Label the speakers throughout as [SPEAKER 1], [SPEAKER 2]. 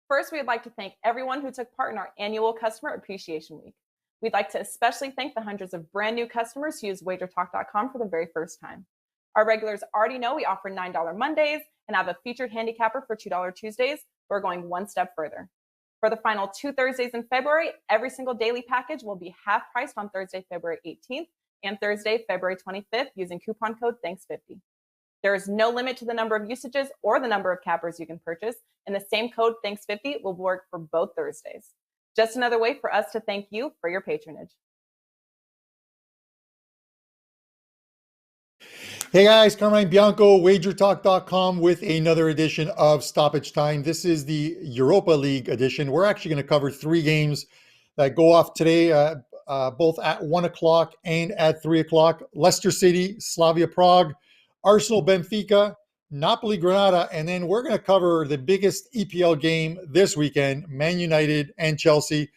[SPEAKER 1] First, we would like to thank everyone who took part in our annual Customer Appreciation Week. We'd like to especially thank the hundreds of brand new customers who use WagerTalk.com for the very first time. Our regulars already know we offer $9 Mondays and have a featured handicapper for $2 Tuesdays. We're going one step further. For the final 2 Thursdays in February, every single daily package will be half priced on Thursday, February 18th and Thursday, February 25th using coupon code THANKS50. There is no limit to the number of usages or the number of cappers you can purchase, and the same code THANKS50 will work for both Thursdays. Just another way for us to thank you for your patronage.
[SPEAKER 2] Hey guys, Carmine Bianco, WagerTalk.com with another edition of Stoppage Time. This is the Europa League edition. We're actually going to cover 3 games that go off today, both at 1 o'clock and at 3 o'clock. Leicester City, Slavia Prague, Arsenal Benfica, Napoli Granada, and then we're going to cover the biggest EPL game this weekend, Man United and Chelsea.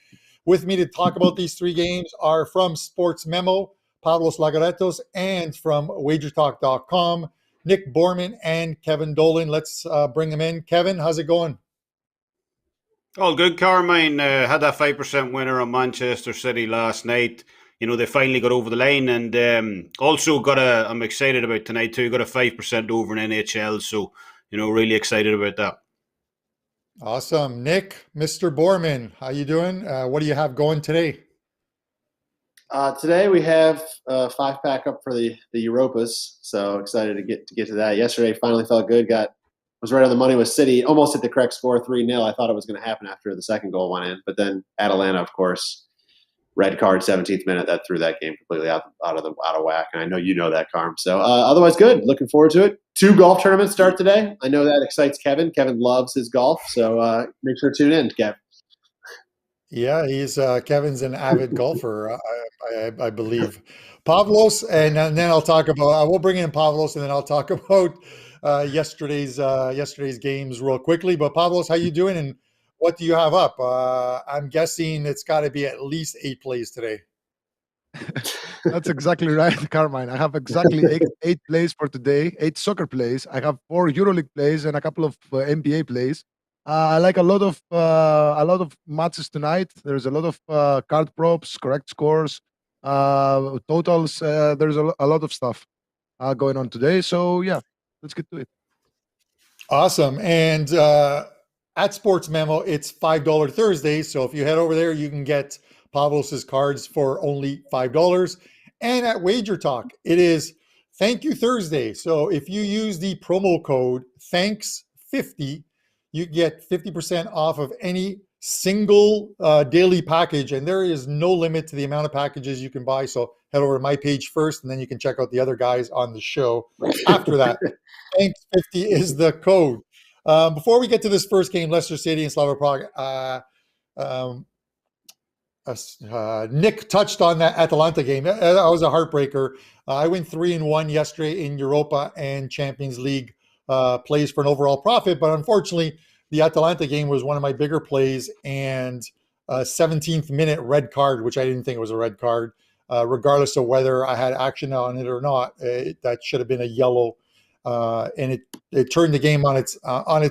[SPEAKER 2] With me to talk about these 3 games are from Sports Memo, Pavlos, Laguretos, and from WagerTalk.com, Nick Borrman and Kevin Dolan. Let's bring them in. Kevin, how's it going?
[SPEAKER 3] All good, Carmine. Had that 5% winner on Manchester City last night. You know, they finally got over the line, and also I'm excited about tonight too. Got a 5% over in NHL, so, you know, really excited about that.
[SPEAKER 2] Awesome. Nick, Mr. Borrman, how you doing? What do you have going today?
[SPEAKER 4] Today we have a 5-pack up for the Europas, so excited to get to that. Yesterday finally felt good. Was right on the money with City. Almost hit the correct score, 3-0. I thought it was going to happen after the second goal went in, but then Atalanta, of course, red card, 17th minute, that threw that game completely out of whack. And I know you know that, Carm. So otherwise, good. Looking forward to it. 2 golf tournaments start today. I know that excites Kevin. Kevin loves his golf, so make sure to tune in, Kev.
[SPEAKER 2] Yeah, Kevin's an avid golfer, I believe. Pavlos, and then I'll talk about. We'll bring in Pavlos, and then I'll talk about yesterday's games real quickly. But Pavlos, how you doing, and what do you have up? I'm guessing it's got to be at least 8 plays today.
[SPEAKER 5] That's exactly right, Carmine. I have exactly eight plays for today. 8 soccer plays. I have 4 EuroLeague plays and a couple of NBA plays. I like a lot of matches tonight. There's a lot of card props, correct scores, totals. There's a lot of stuff going on today. So yeah, let's get to it.
[SPEAKER 2] Awesome. And at Sports Memo, it's $5 Thursday. So if you head over there, you can get Pavlos's cards for only $5. And at Wager Talk, it is Thank You Thursday. So if you use the promo code THANKS50, you get 50% off of any single daily package, and there is no limit to the amount of packages you can buy. So head over to my page first, and then you can check out the other guys on the show after that. Thanks 50 is the code. Before we get to this first game, Leicester City and Slavia Prague, Nick touched on that Atalanta game. That was a heartbreaker. I went 3-1 yesterday in Europa and Champions League plays for an overall profit, but unfortunately the Atalanta game was one of my bigger plays, and 17th minute red card, which I didn't think was a red card, regardless of whether I had action on it or not. That should have been a yellow, and it turned the game on its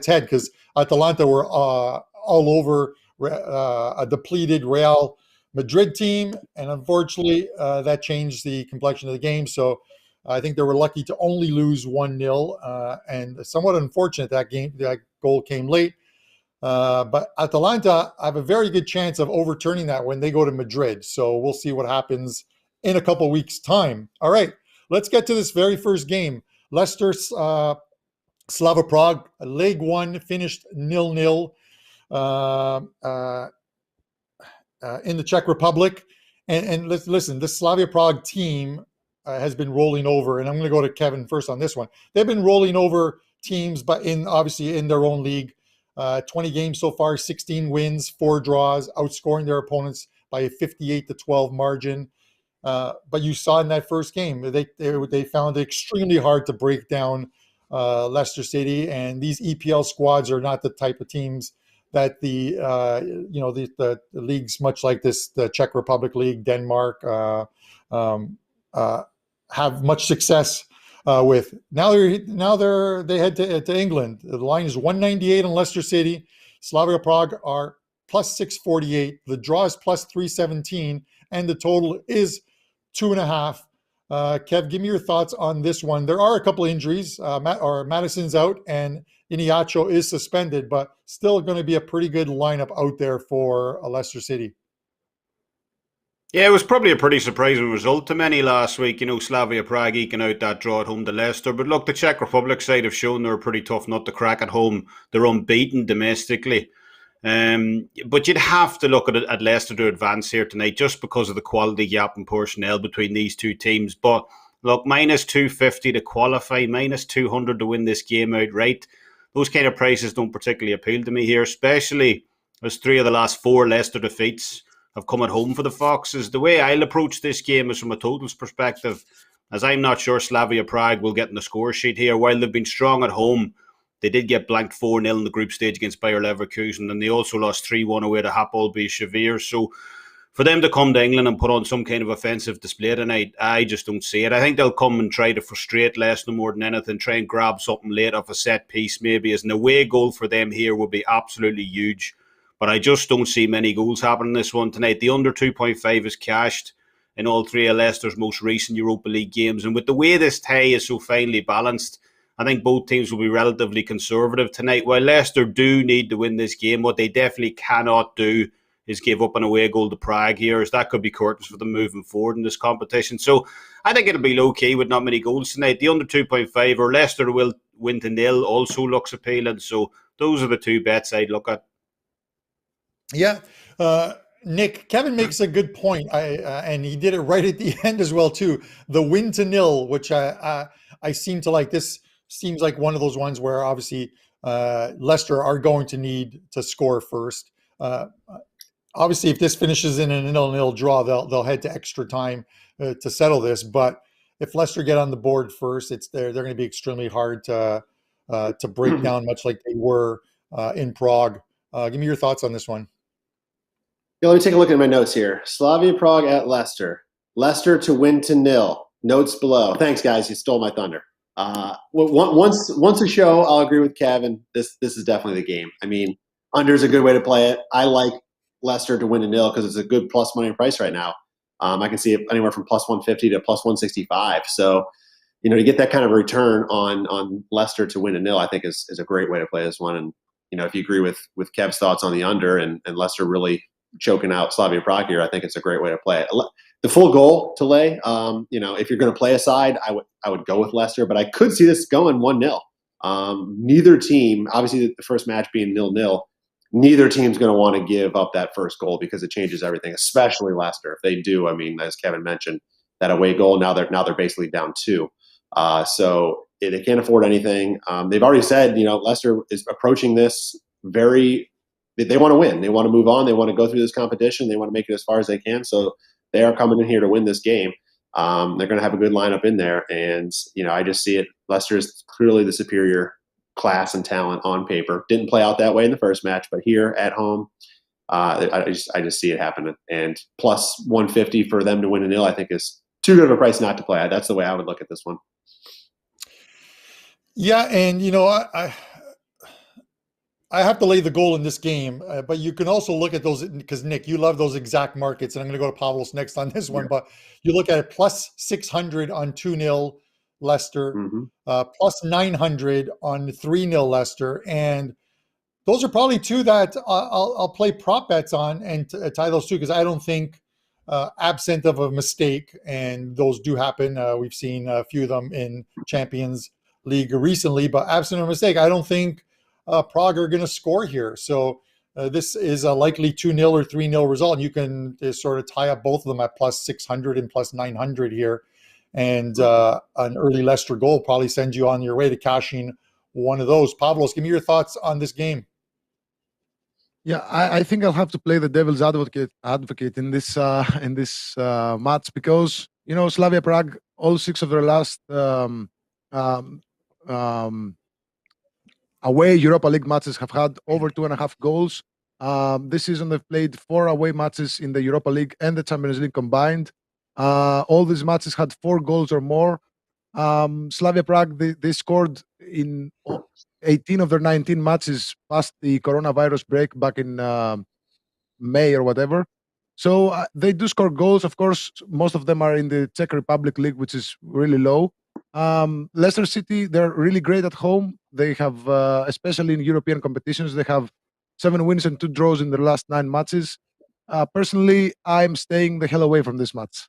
[SPEAKER 2] head, because Atalanta were all over a depleted Real Madrid team, and unfortunately that changed the complexion of the game. So I think they were lucky to only lose 1-0, and somewhat unfortunate that goal came late. But Atalanta have a very good chance of overturning that when they go to Madrid. So we'll see what happens in a couple weeks' time. All right, let's get to this very first game. Leicester, Slavia Prague, Leg 1 finished 0-0 in the Czech Republic. And listen, the Slavia Prague team has been rolling over, and I'm going to go to Kevin first on this one. They've been rolling over teams, but obviously in their own league. 20 games so far, 16 wins, 4 draws, outscoring their opponents by a 58-12 margin. But you saw in that first game, they found it extremely hard to break down Leicester City, and these EPL squads are not the type of teams that the leagues much like this, the Czech Republic League, Denmark, have much success with. Now they head to England. The line is 198 on Leicester City, Slavia Prague are plus 648. The draw is plus 317, and the total is 2.5. Kev, give me your thoughts on this one. There are a couple of injuries. Madison's out and Iniacho is suspended, but still going to be a pretty good lineup out there for Leicester City.
[SPEAKER 3] Yeah, it was probably a pretty surprising result to many last week. Slavia Prague eking out that draw at home to Leicester. But look, the Czech Republic side have shown they're a pretty tough nut to crack at home. They're unbeaten domestically. But you'd have to look at Leicester to advance here tonight just because of the quality gap and personnel between these two teams. But look, minus 250 to qualify, minus 200 to win this game outright. Those kind of prices don't particularly appeal to me here, especially as 3 of the last 4 Leicester defeats have come at home for the Foxes. The way I'll approach this game is from a totals perspective, as I'm not sure Slavia Prague will get in the score sheet here. While they've been strong at home, they did get blanked 4-0 in the group stage against Bayer Leverkusen, and they also lost 3-1 away to Hapoel Be'er. So for them to come to England and put on some kind of offensive display tonight, I just don't see it. I think they'll come and try to frustrate Leicester more than anything, try and grab something late off a set piece maybe, as an away goal for them here would be absolutely huge. But I just don't see many goals happening in this one tonight. The under 2.5 is cashed in all 3 of Leicester's most recent Europa League games. And with the way this tie is so finely balanced, I think both teams will be relatively conservative tonight. While Leicester do need to win this game, what they definitely cannot do is give up an away goal to Prague here, as that could be curtains for them moving forward in this competition. So I think it'll be low-key with not many goals tonight. The under 2.5 or Leicester will win to 0 also looks appealing. So those are the 2 bets I'd look at.
[SPEAKER 2] Yeah. Nick, Kevin makes a good point, and he did it right at the end as well, too. The win to 0, which I seem to like. This seems like one of those ones where obviously Leicester are going to need to score first. Obviously, if this finishes in a 0-0 draw, they'll head to extra time to settle this. But if Leicester get on the board first, they're going to be extremely hard to break down, much like they were in Prague. Give me your thoughts on this one.
[SPEAKER 4] Yeah, let me take a look at my notes here. Slavia Prague at Leicester. Leicester to win to 0. Notes below. Thanks, guys. You stole my thunder. Once a show, I'll agree with Kevin. This is definitely the game. I mean, under is a good way to play it. I like Leicester to win to 0 because it's a good plus money price right now. I can see it anywhere from plus 150 to plus 165. So, to get that kind of return on Leicester to win to 0, I think is a great way to play this one. And if you agree with Kev's thoughts on the under and Leicester really choking out Slavia Prague here, I think it's a great way to play it. The full goal to lay, if you're going to play a side, I would go with Leicester, but I could see this going 1-0. Neither team, obviously the first match being 0-0, neither team's going to want to give up that first goal because it changes everything, especially Leicester. If they do, as Kevin mentioned, that away goal, now they're basically down 2. So they can't afford anything. They've already said, Leicester is approaching this they want to win. They want to move on. They want to go through this competition. They want to make it as far as they can. So they are coming in here to win this game. They're going to have a good lineup in there. And, I just see it. Leicester is clearly the superior class and talent on paper. Didn't play out that way in the first match, but here at home, I just see it happening. And plus 150 for them to win a 0, I think is too good of a price not to play. That's the way I would look at this one.
[SPEAKER 2] Yeah, and I have to lay the goal in this game, but you can also look at those because Nick, you love those exact markets, and I'm going to go to Pavlos next on this one. But you look at it plus 600 on 2-0 Leicester, plus 900 on 3-0 Leicester, and those are probably 2 that I'll play prop bets on and tie those 2 because I don't think, absent of a mistake, and those do happen. We've seen a few of them in Champions League recently, but absent of a mistake, I don't think Prague are going to score here. So this is a likely 2-0 or 3-0 result. And you can sort of tie up both of them at plus 600 and plus 900 here. And an early Leicester goal probably sends you on your way to cashing one of those. Pavlos, give me your thoughts on this game.
[SPEAKER 5] Yeah, I think I'll have to play the devil's advocate in this match because Slavia Prague, all 6 of their last away Europa League matches have had over 2.5 goals. This season they've played 4 away matches in the Europa League and the Champions League combined. All these matches had 4 goals or more. Slavia Prague, they scored in 18 of their 19 matches past the coronavirus break back in May or whatever. So they do score goals. Of course, most of them are in the Czech Republic League, which is really low. Leicester City, they're really great at home. They have, especially in European competitions, they have 7 wins and 2 draws in their last 9 matches. Personally, I'm staying the hell away from this match.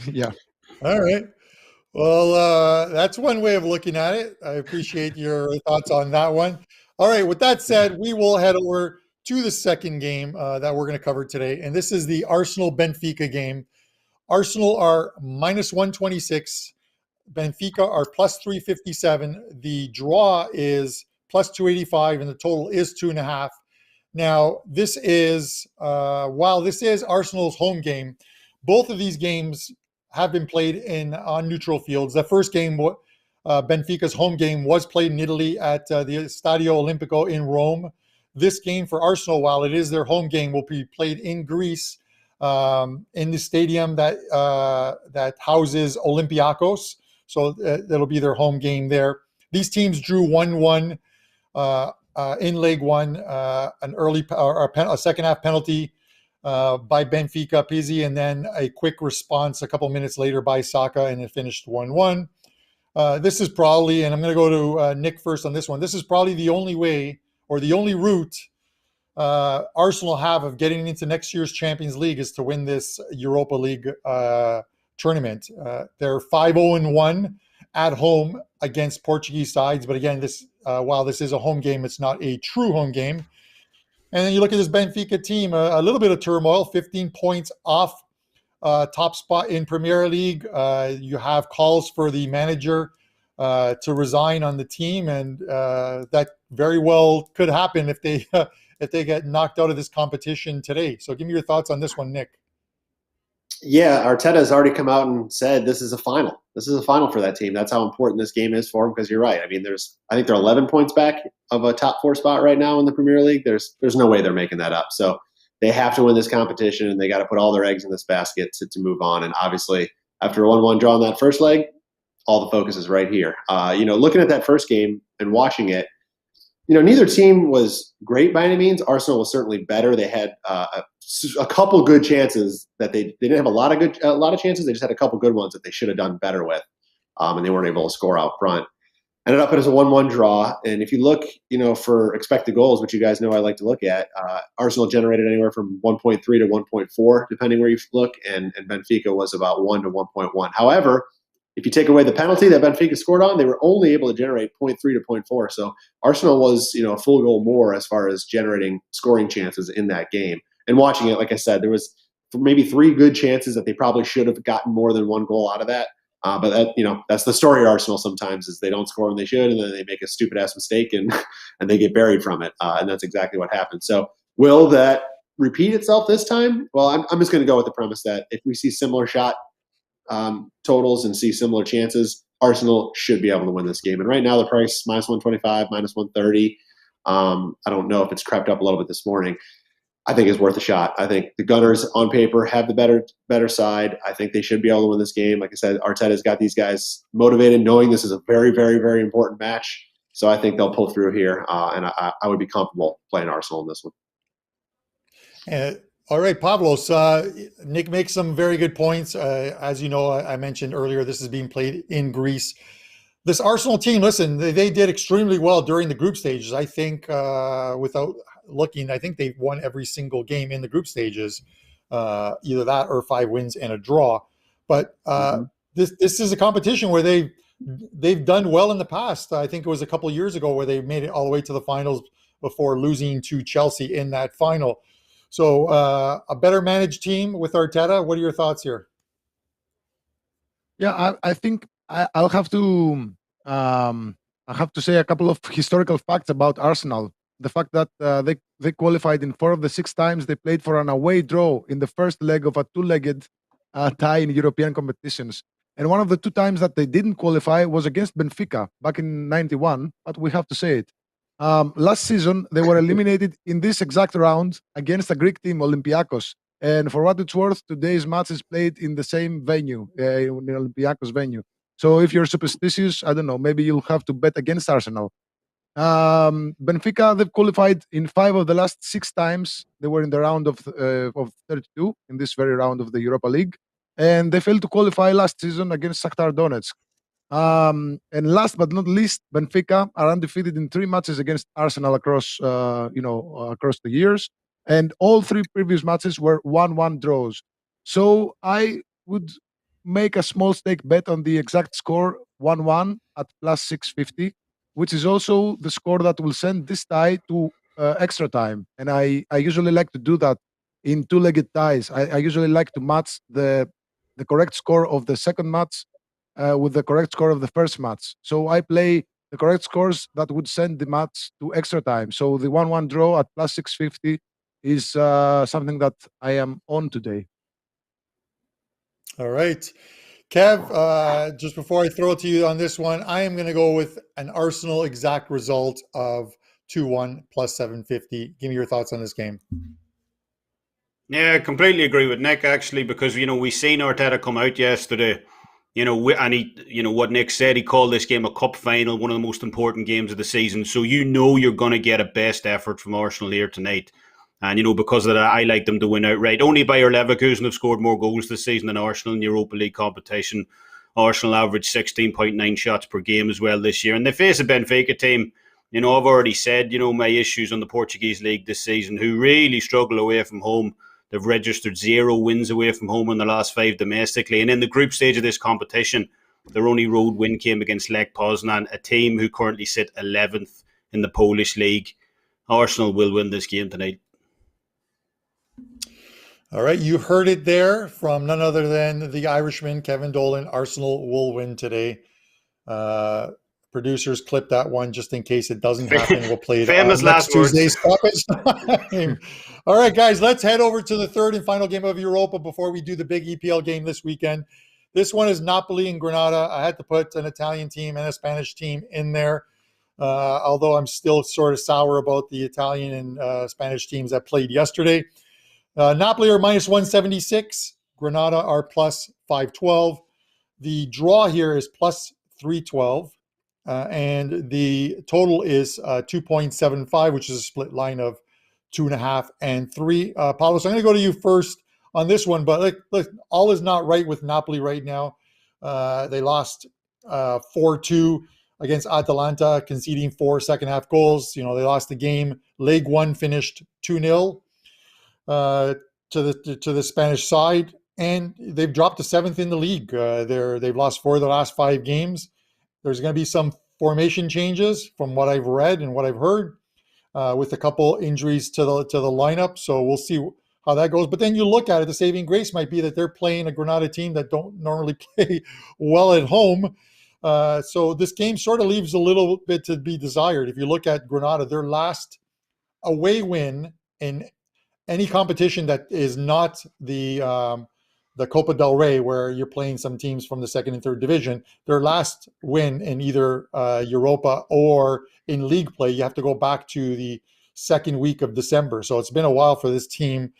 [SPEAKER 5] Yeah.
[SPEAKER 2] All right. Well, that's one way of looking at it. I appreciate your thoughts on that one. All right. With that said, we will head over to the second game that we're going to cover today. And this is the Arsenal-Benfica game. Arsenal are minus 126. Benfica are plus 357. The draw is plus 285, and the total is 2.5. Now, this is, while this is Arsenal's home game, both of these games have been played on neutral fields. The first game, Benfica's home game, was played in Italy at the Stadio Olimpico in Rome. This game for Arsenal, while it is their home game, will be played in Greece in the stadium that houses Olympiacos. So that'll be their home game there. These teams drew 1-1 in Leg 1, an early a second half penalty by Benfica Pizzi, and then a quick response a couple minutes later by Saka, and it finished 1-1. This is probably, and I'm going to go to Nick first on this one. This is probably the only way or the only route Arsenal have of getting into next year's Champions League is to win this Europa League tournament. They're 5-0-1 at home against Portuguese sides, but again, this while this is a home game, it's not a true home game. And then you look at this Benfica team, a little bit of turmoil, 15 points off top spot in Premier League. You have calls for the manager to resign on the team, and that very well could happen if they get knocked out of this competition today. So give me your thoughts on this one, Nick.
[SPEAKER 4] Yeah, Arteta has already come out and said this is a final. This is a final for that team. That's how important this game is for them, because you're right. I mean, I think they're 11 points back of a top 4 spot right now in the Premier League. There's no way they're making that up. So they have to win this competition, and they got to put all their eggs in this basket to move on. And obviously, after a 1-1 draw in that first leg, all the focus is right here. Looking at that first game and watching it, neither team was great by any means. Arsenal was certainly better. They had a couple good chances that they didn't have a lot of chances. They just had a couple good ones that they should have done better with, and they weren't able to score out front. Ended up as a 1-1 draw. And if you look, for expected goals, which you guys know I like to look at, Arsenal generated anywhere from 1.3 to 1.4, depending where you look, and Benfica was about 1 to 1.1. However, if you take away the penalty that Benfica scored on, they were only able to generate 0.3 to 0.4. So Arsenal was, a full goal more as far as generating scoring chances in that game. And watching it, like I said, there was maybe 3 good chances that they probably should have gotten more than 1 goal out of that. But that, that's the story of Arsenal sometimes, is they don't score when they should, and then they make a stupid ass mistake and they get buried from it. And that's exactly what happened. So will that repeat itself this time? Well, I'm just going to go with the premise that if we see similar shot totals and see similar chances, Arsenal should be able to win this game. And right now the price minus 125, minus 130. I don't know if it's crept up a little bit this morning. I think is worth a shot. I think the Gunners on paper have the better side. I think they should be able to win this game. Like I said, Arteta's got these guys motivated, knowing this is a very, very, very important match. So I think they'll pull through here, and I would be comfortable playing Arsenal in this one.
[SPEAKER 2] All right, Pavlos. Nick makes some very good points. As you know, I mentioned earlier, this is being played in Greece. This Arsenal team, listen, they did extremely well during the group stages. I think without looking, I think they've won every single game in the group stages, either that or 5 wins and a draw. But this is a competition where they've done well in the past. I think it was a couple of years ago where they made it all the way to the finals before losing to Chelsea in that final. So a better managed team with Arteta. What are your thoughts here?
[SPEAKER 5] Yeah, I think I'll have to say a couple of historical facts about Arsenal. The fact that they qualified in 4 of the 6 times they played for an away draw in the first leg of a 2-legged tie in European competitions. And one of the 2 times that they didn't qualify was against Benfica back in '91, but we have to say it. Last season, they were eliminated in this exact round against a Greek team, Olympiacos. And for what it's worth, today's match is played in the same venue, in the Olympiacos venue. So if you're superstitious, I don't know, maybe you'll have to bet against Arsenal. Benfica, they've qualified in 5 of the last 6 times. They were in the round of 32 in this very round of the Europa League, and they failed to qualify last season against Shakhtar Donetsk. And last but not least, Benfica are undefeated in 3 matches against Arsenal across across the years, and all 3 previous matches were 1-1 draws. So I would make a small stake bet on the exact score 1-1 at plus 650, which is also the score that will send this tie to extra time. And I usually like to do that in 2-legged ties. I usually like to match the correct score of the second match with the correct score of the first match. So I play the correct scores that would send the match to extra time. So the 1-1 draw at plus 650 is something that I am on today.
[SPEAKER 2] All right. Kev, just before I throw it to you on this one, I am going to go with an Arsenal exact result of 2-1 plus 750. Give me your thoughts on this game.
[SPEAKER 3] Yeah, I completely agree with Nick, actually, because, we seen Arteta come out yesterday, and he, what Nick said, he called this game a cup final, one of the most important games of the season. So you're going to get a best effort from Arsenal here tonight. And, because of that, I like them to win outright. Only Bayer Leverkusen have scored more goals this season than Arsenal in the Europa League competition. Arsenal averaged 16.9 shots per game as well this year. And they face a Benfica team, I've already said, my issues on the Portuguese league this season, who really struggle away from home. They've registered 0 wins away from home in the last 5 domestically. And in the group stage of this competition, their only road win came against Lech Poznan, a team who currently sit 11th in the Polish league. Arsenal will win this game tonight.
[SPEAKER 2] All right, you heard it there from none other than the Irishman, Kevin Dolan. Arsenal will win today. Producers clip that one just in case it doesn't happen. We'll play it
[SPEAKER 3] Famous
[SPEAKER 2] next
[SPEAKER 3] last words.
[SPEAKER 2] Tuesday's Stoppage Time. All right, guys, let's head over to the third and final game of Europa before we do the big EPL game this weekend. This one is Napoli and Granada. I had to put an Italian team and a Spanish team in there, although I'm still sort of sour about the Italian and Spanish teams that played yesterday. Napoli are minus 176. Granada are plus 512. The draw here is plus 312. And the total is 2.75, which is a split line of 2.5 and 3. Pavlos, I'm going to go to you first on this one, but look, all is not right with Napoli right now. They lost 4-2 against Atalanta, conceding 4 second-half goals. They lost the game. Leg 1 finished 2-0 to the Spanish side, and they've dropped to 7th in the league. They've lost 4 of the last 5 games. There's going to be some formation changes from what I've read and what I've heard, with a couple injuries to the lineup. So we'll see how that goes. But then you look at it, the saving grace might be that they're playing a Granada team that don't normally play well at home. So this game sort of leaves a little bit to be desired. If you look at Granada, their last away win in any competition that is not the Copa del Rey, where you're playing some teams from the 2nd and 3rd division, their last win in either Europa or in league play, you have to go back to the 2nd week of December. So it's been a while for this team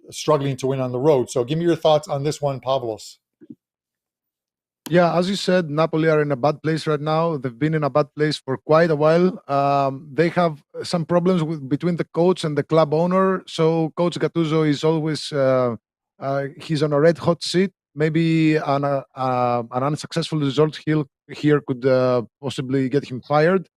[SPEAKER 2] struggling to win on the road. So give me your thoughts on this one, Pavlos.
[SPEAKER 5] Yeah, as you said, Napoli are in a bad place right now. They've been in a bad place for quite a while. They have some problems between the coach and the club owner. So Coach Gattuso is always he's on a red hot seat. Maybe an unsuccessful result here could possibly get him fired.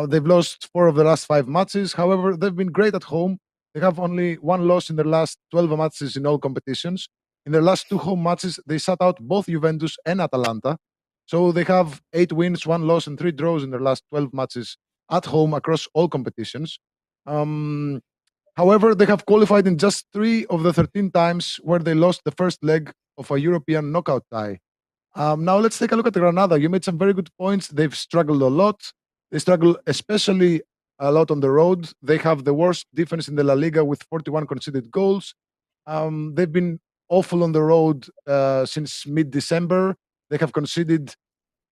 [SPEAKER 5] They've lost 4 of the last 5 matches. However, they've been great at home. They have only 1 loss in their last 12 matches in all competitions. In their last 2 home matches, they sat out both Juventus and Atalanta. So they have 8 wins, 1 loss, and 3 draws in their last 12 matches at home across all competitions. However, they have qualified in just 3 of the 13 times where they lost the first leg of a European knockout tie. Now let's take a look at Granada. You made some very good points. They've struggled a lot. They struggle especially a lot on the road. They have the worst defense in the La Liga with 41 conceded goals. They've been awful on the road since mid-December. They have conceded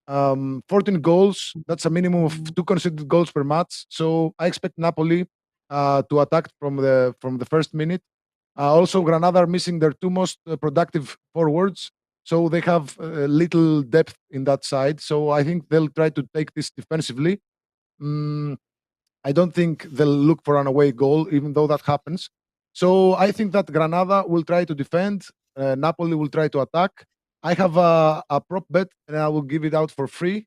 [SPEAKER 5] 14 goals. That's a minimum of 2 conceded goals per match. So I expect Napoli to attack from the first minute. Also, Granada are missing their 2 most productive forwards. so they have little depth in that side. So I think they'll try to take this defensively. I don't think they'll look for an away goal, even though that happens. So I think that Granada will try to defend. Napoli will try to attack. I have a prop bet, and I will give it out for free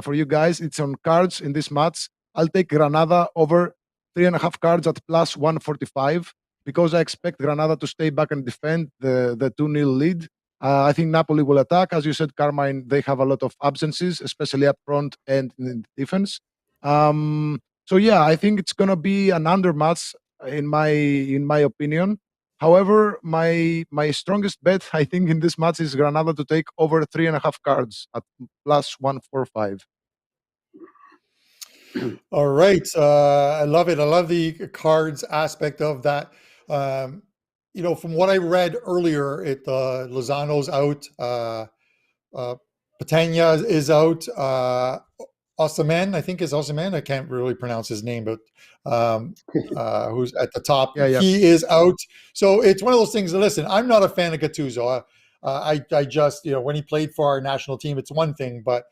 [SPEAKER 5] for you guys. It's on cards in this match. I'll take Granada over 3.5 cards at plus 145 because I expect Granada to stay back and defend the 2-0 lead. I think Napoli will attack. As you said, Carmine, they have a lot of absences, especially up front and in defense. So yeah, I think it's gonna be an under match in my opinion. However, my strongest bet I think in this match is Granada to take over 3.5 cards at plus 145.
[SPEAKER 2] All right, I love it. I love the cards aspect of that. From what I read earlier, Lozano's out, Patania is out. Osimhen, I think is Osimhen. I can't really pronounce his name, but who's at the top?
[SPEAKER 5] Yeah.
[SPEAKER 2] He is out. So it's one of those things. Listen, I'm not a fan of Gattuso. I just, when he played for our national team, it's one thing, but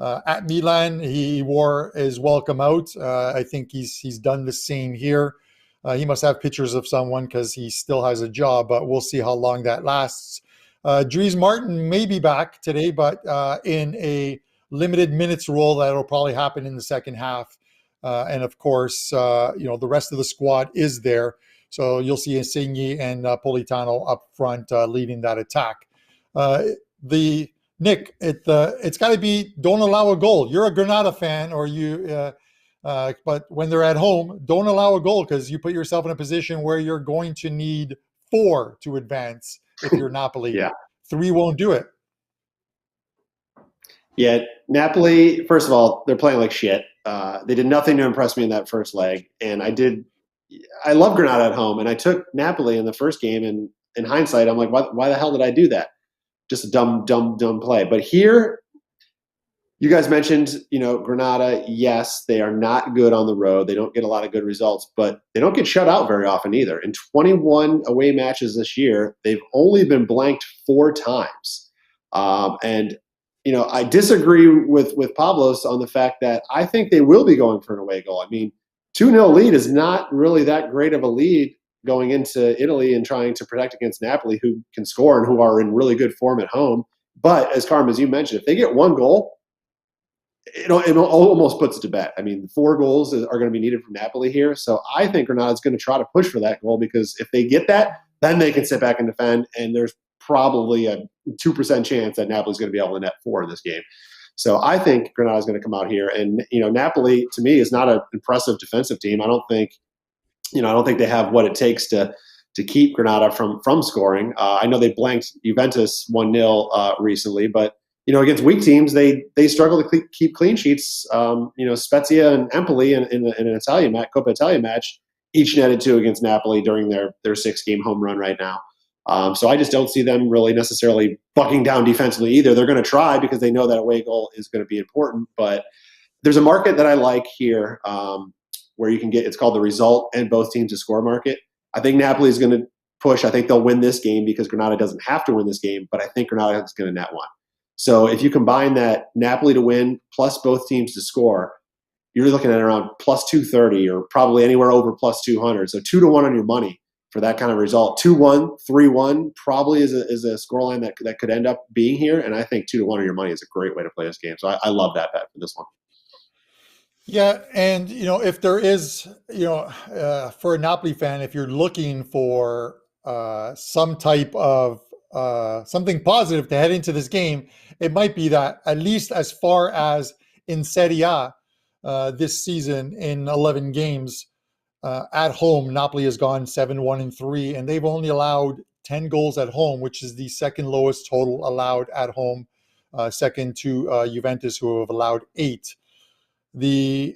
[SPEAKER 2] at Milan, he wore his welcome out. I think he's done the same here. He must have pictures of someone because he still has a job, but we'll see how long that lasts. Dries Martin may be back today, but in a limited minutes role that'll probably happen in the second half. And of course, the rest of the squad is there. So you'll see Insigne and Politano up front leading that attack. Nick, it's got to be don't allow a goal. You're a Granada fan, but when they're at home, don't allow a goal because you put yourself in a position where you're going to need 4 to advance if you're Napoli.
[SPEAKER 4] Yeah.
[SPEAKER 2] 3 won't do it.
[SPEAKER 4] Yeah, Napoli, first of all, they're playing like shit. They did nothing to impress me in that first leg. And I love Granada at home, and I took Napoli in the first game, and in hindsight, I'm like, why the hell did I do that? Just a dumb play. But here, you guys mentioned, Granada, yes, they are not good on the road. They don't get a lot of good results, but they don't get shut out very often either. In 21 away matches this year, they've only been blanked 4 times. I disagree with Pavlos on the fact that I think they will be going for an away goal. I mean, 2-0 lead is not really that great of a lead going into Italy and trying to protect against Napoli, who can score and who are in really good form at home. But as Carm, as you mentioned, if they get 1 goal, it almost puts it to bed. I mean, 4 goals are going to be needed from Napoli here. So I think Granada's going to try to push for that goal because if they get that, then they can sit back and defend, and there's probably a 2% chance that Napoli's going to be able to net 4 in this game. So I think Granada's going to come out here, and Napoli to me is not an impressive defensive team. I don't think they have what it takes to keep Granada from scoring. I know they blanked Juventus 1-0 recently, but against weak teams they struggle to keep clean sheets. Spezia and Empoli in an Italian Coppa Italia match each netted 2 against Napoli during their 6-game home run right now. So I just don't see them really necessarily bucking down defensively either. They're going to try because they know that away goal is going to be important. But there's a market that I like here where you can get, it's called the result and both teams to score market. I think Napoli is going to push. I think they'll win this game because Granada doesn't have to win this game, but I think Granada is going to net 1. So if you combine that Napoli to win plus both teams to score, you're looking at around plus 230 or probably anywhere over plus 200. So 2-1 on your money for that kind of result. 2-1, 3-1 probably is a scoreline that could end up being here. And I think 2-1 on your money is a great way to play this game. So I love that bet for this one.
[SPEAKER 2] Yeah, and if there is, for a Napoli fan, if you're looking for some type of something positive to head into this game, it might be that at least as far as in Serie A this season in 11 games at home, Napoli has gone 7-1-3, and they've only allowed 10 goals at home, which is the second lowest total allowed at home, second to Juventus, who have allowed 8. The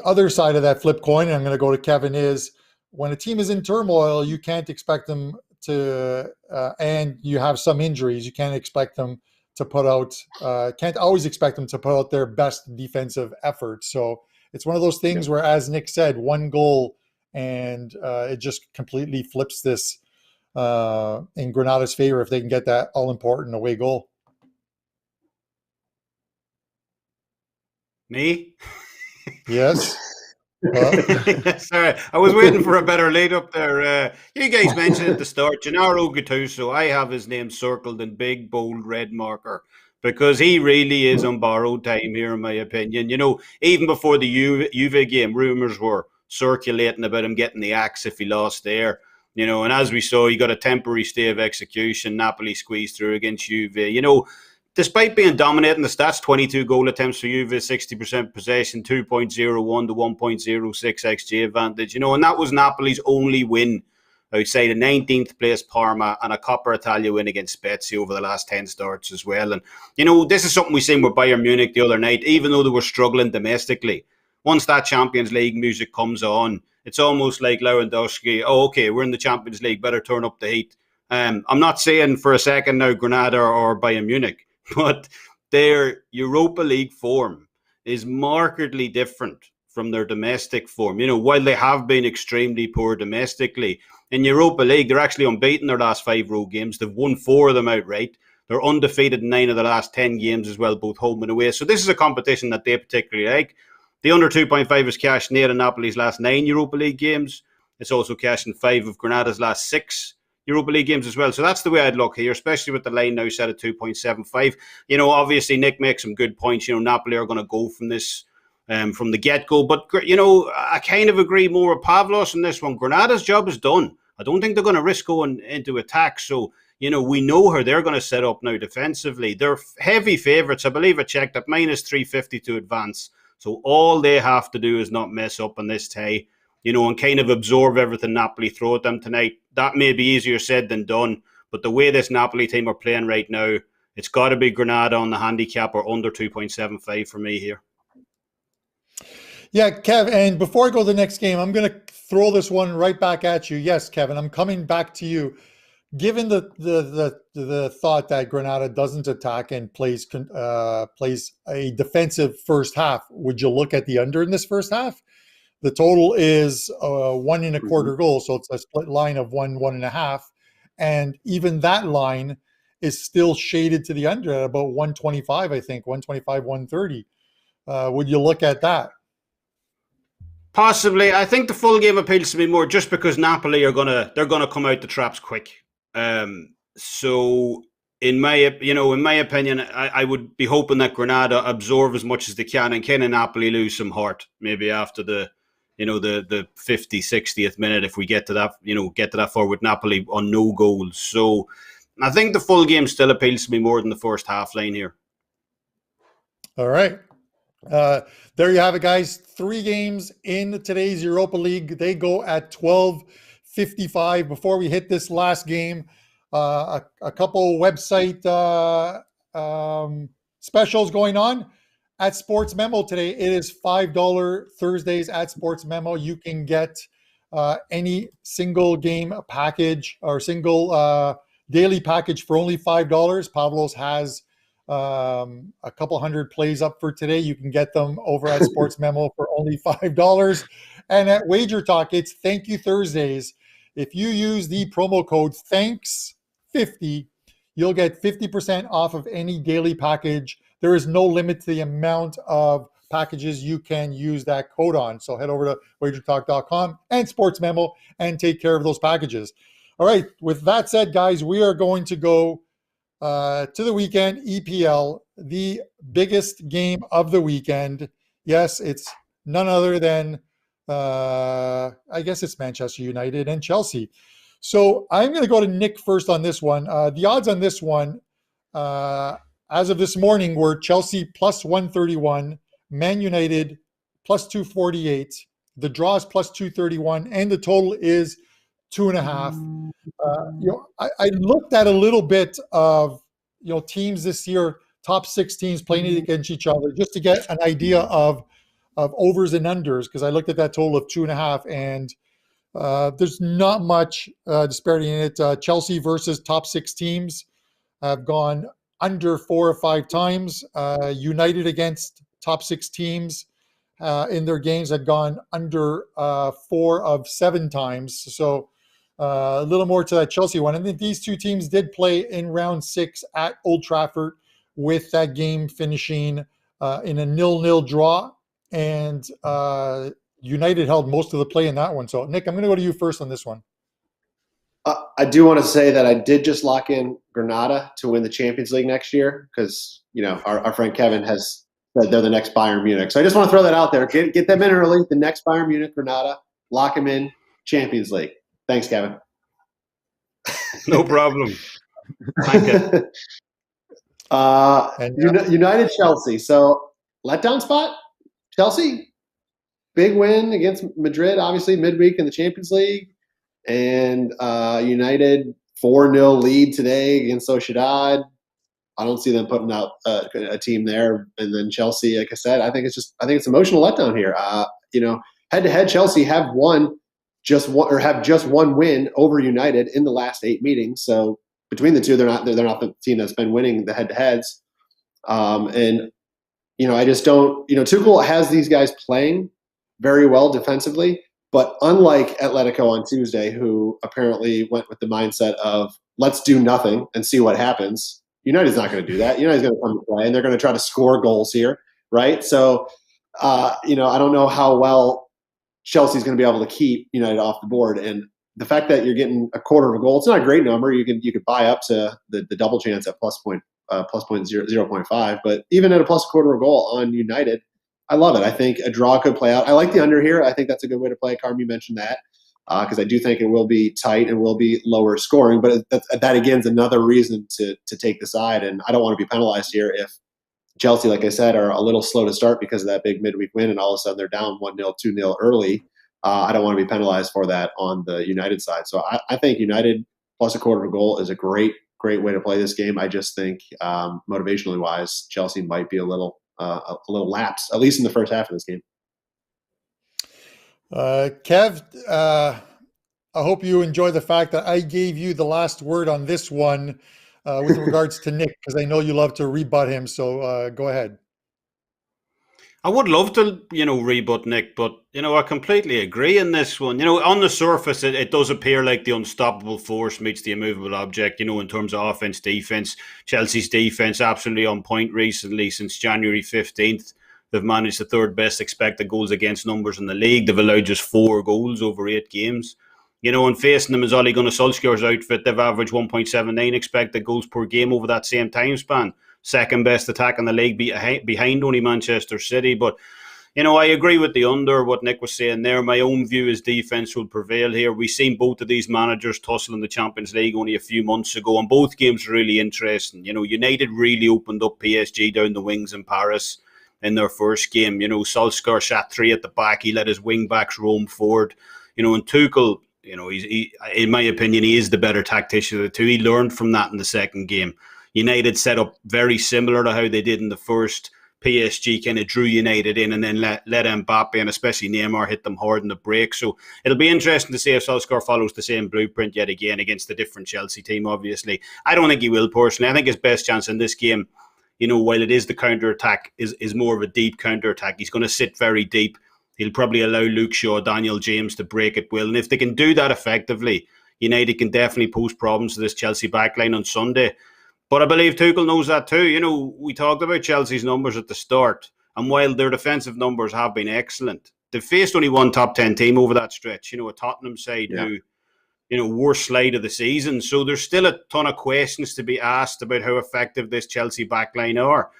[SPEAKER 2] other side of that flip coin, and I'm going to go to Kevin, is when a team is in turmoil, you can't expect them to, and you have some injuries, you can't expect them to put out, can't always expect them to put out their best defensive effort. So it's one of those things where, as Nick said, 1 goal and it just completely flips this in Granada's favor if they can get that all-important away goal.
[SPEAKER 3] Me?
[SPEAKER 2] Yes.
[SPEAKER 3] Sorry, I was waiting for a better lead up there. You guys mentioned at the start, Gennaro Gutu, so I have his name circled in big, bold red marker because he really is on borrowed time here, in my opinion. You know, even before the Juve game, rumours were circulating about him getting the axe if he lost there. You know, and as we saw, he got a temporary stay of execution. Napoli squeezed through against Juve. You know, despite being dominating the stats, 22 goal attempts for Juve, 60% possession, 2.01 to 1.06 XG advantage. You know, and that was Napoli's only win outside a 19th place Parma and a Coppa Italia win against Spezia over the last 10 starts as well. And, you know, this is something we seen with Bayern Munich the other night, even though they were struggling domestically. Once that Champions League music comes on, it's almost like Lewandowski, oh, okay, we're in the Champions League, better turn up the heat. I'm not saying for a second now Granada or Bayern Munich, but their Europa League form is markedly different from their domestic form. You know, while they have been extremely poor domestically, in Europa League, they're actually unbeaten their last 5 road games. They've won 4 of them outright. They're undefeated in 9 of the last 10 games as well, both home and away. So this is a competition that they particularly like. The under 2.5 is cashed near Napoli's last 9 Europa League games. It's also cashed in 5 of Granada's last 6 Europa League games as well. So that's the way I'd look here, especially with the line now set at 2.75. You know, obviously Nick makes some good points. You know, Napoli are going to go from this from the get-go. But, you know, I kind of agree more with Pavlos on this one. Granada's job is done. I don't think they're going to risk going into attack. So, you know, we know how they're going to set up now defensively. They're heavy favourites. I believe I checked at minus 350 to advance. So all they have to do is not mess up on this tie, you know, and kind of absorb everything Napoli throw at them tonight. That may be easier said than done, but the way this Napoli team are playing right now, it's got to be Granada on the handicap or under 2.75 for me here.
[SPEAKER 2] Yeah, Kev, and before I go to the next game, I'm going to throw this one right back at you. Yes, Kevin, I'm coming back to you. Given the thought that Granada doesn't attack and plays a defensive first half, would you look at the under in this first half? The total is 1.25 goals, so it's a split line of 1.5, and even that line is still shaded to the under at about 125. I think 125, 130. Would you look at that?
[SPEAKER 3] Possibly. I think the full game appeals to me more just because Napoli they're gonna come out the traps quick. So in my opinion, I would be hoping that Granada absorb as much as they can and kind of Napoli lose some heart maybe after the 50, 60th minute if we get to that far with Napoli on no goals. So I think the full game still appeals to me more than the first half line here.
[SPEAKER 2] All right. There you have it, guys. 3 games in today's Europa League. They go at 12:55. Before we hit this last game, a couple website specials going on at Sports Memo today. It is $5 Thursdays at Sports Memo. You can get any single game package or single daily package for only $5. Pavlos has a couple hundred plays up for today. You can get them over at Sports Memo for only $5. And at WagerTalk, it's Thank You Thursdays. If you use the promo code THANKS50, you'll get 50% off of any daily package. There is no limit to the amount of packages you can use that code on. So head over to WagerTalk.com and Sports Memo and take care of those packages. All right. With that said, guys, we are going to go to the weekend. EPL, the biggest game of the weekend. Yes, it's none other than I guess it's Manchester United and Chelsea. So I'm going to go to Nick first on this one. The odds on this one, as of this morning, were Chelsea plus 131, Man United plus 248, the draw is plus 231, and the total is 2.5. I looked at a little bit of teams this year, top 6 teams playing against each other, just to get an idea of overs and unders, because I looked at that total of 2.5, and there's not much disparity in it. Chelsea versus top 6 teams have gone under 4 or 5 times. United against top 6 teams in their games had gone under 4 of 7 times. So A little more to that Chelsea one. And these two teams did play in round 6 at Old Trafford, with that game finishing in a 0-0 draw. And United held most of the play in that one. So, Nick, I'm going to go to you first on this one.
[SPEAKER 4] I do want to say that I did just lock in Granada to win the Champions League next year because, our friend Kevin has said they're the next Bayern Munich. So I just want to throw that out there. Get them in early. The next Bayern Munich, Granada, lock them in, Champions League. Thanks, Kevin.
[SPEAKER 3] No problem. Thank you.
[SPEAKER 4] United Chelsea. So letdown spot, Chelsea, big win against Madrid, obviously midweek in the Champions League. And United 4-0 lead today against Sociedad. I don't see them putting out a team there. And then Chelsea, like I said, I think it's emotional letdown here. Head to head, Chelsea have just one win over United in the last 8 meetings. So between the two, they're not the team that's been winning the head to heads. I just don't. Tuchel has these guys playing very well defensively. But unlike Atletico on Tuesday, who apparently went with the mindset of let's do nothing and see what happens, United's not going to do that. United's going to come to play, and they're going to try to score goals here, right? So, I don't know how well Chelsea's going to be able to keep United off the board. And the fact that you're getting a quarter of a goal, it's not a great number. You could buy up to the double chance at plus point 0.5. But even at a plus quarter of a goal on United, I love it. I think a draw could play out. I like the under here. I think that's a good way to play. Carm, you mentioned that because I do think it will be tight and will be lower scoring. But that again is another reason to take the side. And I don't want to be penalized here if Chelsea, like I said, are a little slow to start because of that big midweek win, and all of a sudden they're down 1-0, 2-0 early. I don't want to be penalized for that on the United side. So I think United plus a quarter of a goal is a great way to play this game. I just think motivationally wise, Chelsea might be a little lapse, at least in the first half of this game.
[SPEAKER 2] Kev, I hope you enjoy the fact that I gave you the last word on this one with regards to Nick, because I know you love to rebut him. So go ahead.
[SPEAKER 3] I would love to, rebut Nick, but, I completely agree in this one. On the surface, it does appear like the unstoppable force meets the immovable object, in terms of offense, defense. Chelsea's defense absolutely on point recently. Since January 15th, they've managed the third best expected goals against numbers in the league. They've allowed just 4 goals over 8 games. And facing them is Ole Gunnar Solskjaer's outfit. They've averaged 1.79 expected goals per game over that same time span. Second best attack in the league, behind only Manchester City. But, I agree with the under, what Nick was saying there. My own view is defence will prevail here. We've seen both of these managers tussle in the Champions League only a few months ago, and both games are really interesting. United really opened up PSG down the wings in Paris in their first game. Solskjaer shot 3 at the back. He let his wing-backs roam forward. And Tuchel, he, in my opinion, he is the better tactician of the two. He learned from that in the second game. United set up very similar to how they did in the first. PSG kind of drew United in and then let Mbappe and especially Neymar hit them hard in the break. So it'll be interesting to see if Solskjaer follows the same blueprint yet again against a different Chelsea team, obviously. I don't think he will, personally. I think his best chance in this game, while it is the counter-attack, is more of a deep counter-attack. He's going to sit very deep. He'll probably allow Luke Shaw, Daniel James to break at will. And if they can do that effectively, United can definitely pose problems to this Chelsea backline on Sunday. But I believe Tuchel knows that too. We talked about Chelsea's numbers at the start, and while their defensive numbers have been excellent, they've faced only one top 10 team over that stretch. A Tottenham side who, worst slide of the season. So there's still a ton of questions to be asked about how effective this Chelsea backline are.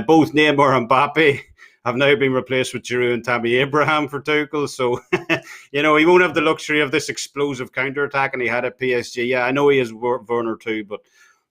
[SPEAKER 3] Both Neymar and Mbappe have now been replaced with Giroud and Tammy Abraham for Tuchel. So, he won't have the luxury of this explosive counter-attack and he had at PSG. Yeah, I know he has Werner too, but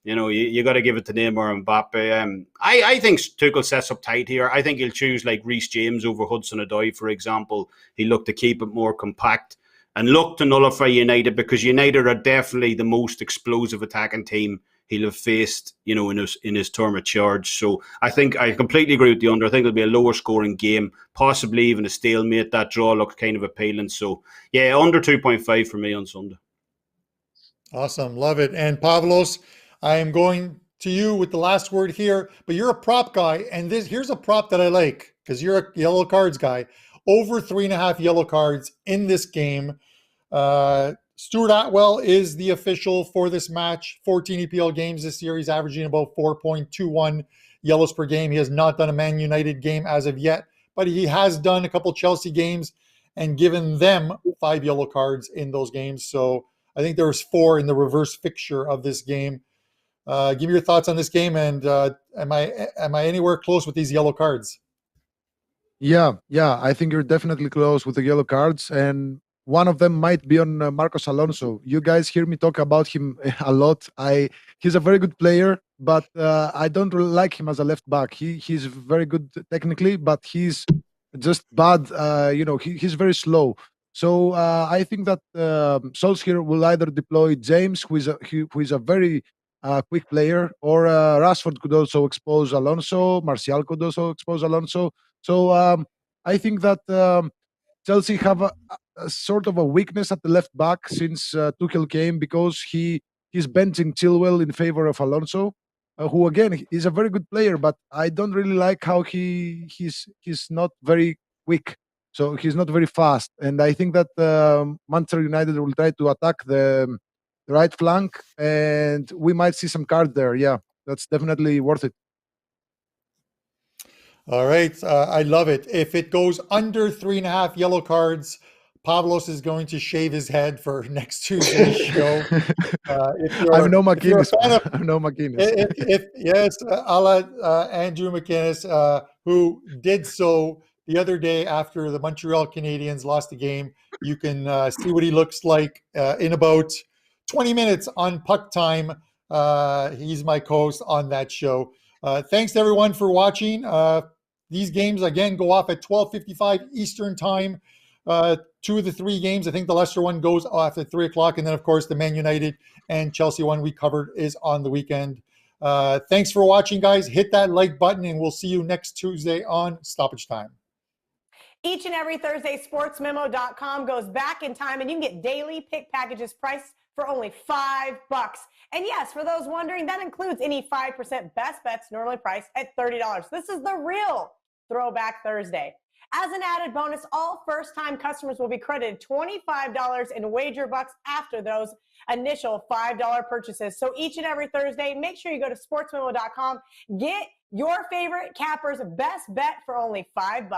[SPEAKER 3] you got to give it to Neymar and Mbappe. I think Tuchel sets up tight here. I think he'll choose like Reece James over Hudson-Odoi, for example. He'll look to keep it more compact and look to nullify United because United are definitely the most explosive attacking team he'll have faced, in his term of charge. So I think I completely agree with the under. I think it'll be a lower scoring game, possibly even a stalemate. That draw looks kind of appealing. So yeah, under 2.5 for me on Sunday.
[SPEAKER 2] Awesome. Love it. And Pavlos, I am going to you with the last word here, but you're a prop guy, and here's a prop that I like because you're a yellow cards guy. Over 3.5 yellow cards in this game. Stuart Atwell is the official for this match. 14 EPL games this year. He's averaging about 4.21 yellows per game. He has not done a Man United game as of yet, but he has done a couple Chelsea games and given them 5 yellow cards in those games. So I think there was 4 in the reverse fixture of this game. Give me your thoughts on this game, and am I anywhere close with these yellow cards?
[SPEAKER 5] Yeah, I think you're definitely close with the yellow cards, and one of them might be on Marcos Alonso. You guys hear me talk about him a lot. He's a very good player, but I don't really like him as a left back. He's very good technically, but he's just bad. He's very slow. So I think that Solskjaer will either deploy James, who is a very quick player, or Rashford could also expose Alonso. Martial could also expose Alonso. So I think that Chelsea have a sort of a weakness at the left back since Tuchel came, because he's benching Chilwell in favor of Alonso, who again is a very good player, but I don't really like how he's not very quick, so he's not very fast, and I think that Manchester United will try to attack the right flank, and we might see some cards there. Yeah, that's definitely worth it.
[SPEAKER 2] All right. I love it. If it goes under 3.5 yellow cards, Pavlos is going to shave his head for next Tuesday's show.
[SPEAKER 5] I'm no McGuinness. I'm no McGuinness.
[SPEAKER 2] Yes, a la Andrew McInnes, who did so the other day after the Montreal Canadiens lost the game. You can see what he looks like in about 20 minutes on Puck Time. He's my co-host on that show. Thanks to everyone for watching. These games, again, go off at 12:55 Eastern Time. 2 of the 3 games, I think the Leicester one goes off at 3 o'clock. And then, of course, the Man United and Chelsea one we covered is on the weekend. Thanks for watching, guys. Hit that like button, and we'll see you next Tuesday on Stoppage Time.
[SPEAKER 6] Each and every Thursday, sportsmemo.com goes back in time, and you can get daily pick packages priced for only $5. And yes, for those wondering, that includes any 5% best bets normally priced at $30. This is the real Throwback Thursday. As an added bonus, all first-time customers will be credited $25 in wager bucks after those initial $5 purchases. So each and every Thursday, make sure you go to sportsmemo.com. Get your favorite capper's best bet for only $5.